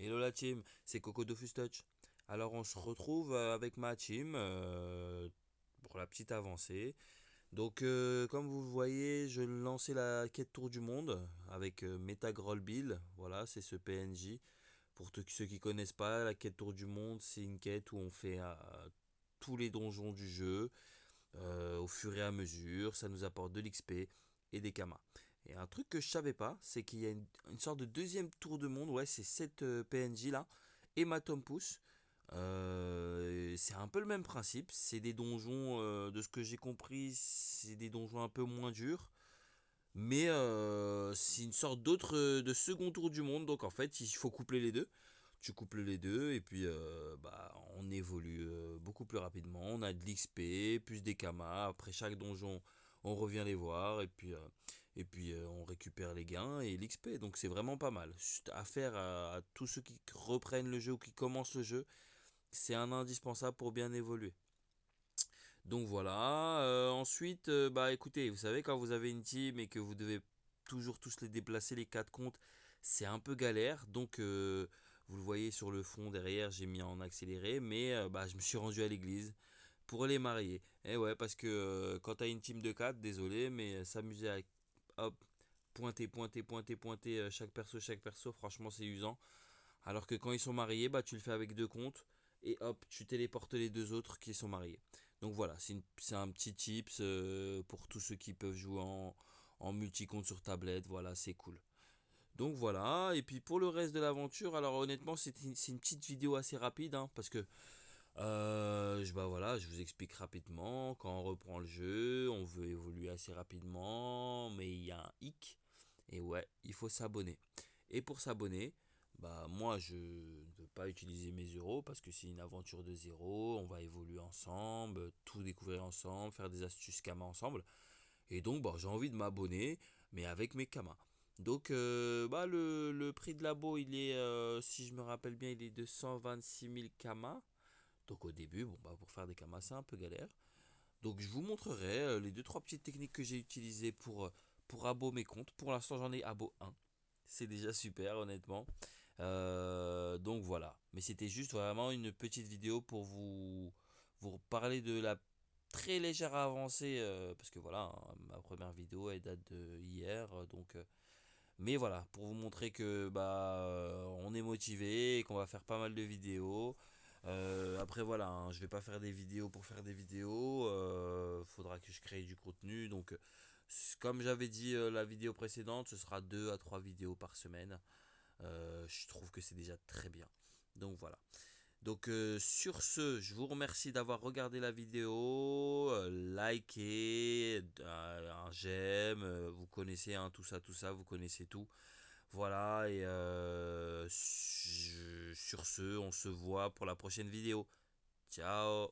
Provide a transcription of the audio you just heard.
Hello la team, c'est Coco Dofus Touch. Alors on se retrouve avec ma team pour la petite avancée. Donc comme vous le voyez, je lançais la quête Tour du Monde avec Metagroll Bill. Voilà, c'est ce PNJ. Pour ceux qui connaissent pas, la quête Tour du Monde, c'est une quête où on fait tous les donjons du jeu au fur et à mesure. Ça nous apporte de l'XP et des kamas. Et un truc que je savais pas, c'est qu'il y a une sorte de deuxième tour de monde. Ouais, c'est cette PNJ là. Et ma Pouce. C'est un peu le même principe. C'est des donjons, de ce que j'ai compris, c'est des donjons un peu moins durs. Mais c'est une sorte d'autre de second tour du monde. Donc en fait, il faut coupler les deux. Tu couples les deux et puis on évolue beaucoup plus rapidement. On a de l'XP, plus des kamas. Après chaque donjon, on revient les voir et puis on récupère les gains et l'XP. Donc c'est vraiment pas mal. À faire à tous ceux qui reprennent le jeu ou qui commencent le jeu, c'est un indispensable pour bien évoluer. Donc voilà. Ensuite, bah écoutez, vous savez quand vous avez une team et que vous devez toujours tous les déplacer les quatre comptes, c'est un peu galère. Donc vous le voyez sur le fond derrière, j'ai mis en accéléré, mais bah je me suis rendu à l'église pour les marier. Et ouais, parce que quand t'as une team de 4, désolé, mais s'amuser à hop pointer chaque perso, franchement c'est usant. Alors que quand ils sont mariés, bah tu le fais avec deux comptes et hop, tu téléportes les deux autres qui sont mariés. Donc voilà, c'est un petit tips pour tous ceux qui peuvent jouer en multi-compte sur tablette. Voilà, c'est cool. Donc voilà, et puis pour le reste de l'aventure, alors honnêtement, c'est une petite vidéo assez rapide, hein, parce que bah voilà, je vous explique rapidement. Quand on reprend le jeu, on veut évoluer assez rapidement, mais il y a un hic. Et ouais, il faut s'abonner. Et pour s'abonner, bah moi je ne veux pas utiliser mes euros parce que c'est une aventure de zéro. On va évoluer ensemble, tout découvrir ensemble, faire des astuces Kama ensemble. Et donc bah, j'ai envie de m'abonner, mais avec mes Kama. Donc bah, le prix de l'abo, il est, si je me rappelle bien, il est de 126 000 Kama. Donc au début, bon, bah, pour faire des Kama, c'est un peu galère. Donc je vous montrerai les deux trois petites techniques que j'ai utilisées pour abo mes comptes. Pour l'instant, j'en ai abo un. C'est déjà super, honnêtement. Donc voilà. Mais c'était juste vraiment une petite vidéo pour vous parler de la très légère avancée. Parce que voilà, hein, ma première vidéo, elle date de hier. Mais voilà, pour vous montrer que on est motivé et qu'on va faire pas mal de vidéos. Après voilà, hein, je vais pas faire des vidéos pour faire des vidéos. Faudra que je crée du contenu. Donc comme j'avais dit la vidéo précédente, ce sera 2 à 3 vidéos par semaine. Je trouve que c'est déjà très bien. Donc voilà. Donc sur ce, je vous remercie d'avoir regardé la vidéo, likez, un j'aime, vous connaissez hein, tout ça, vous connaissez tout. Voilà, et sur ce, on se voit pour la prochaine vidéo. Ciao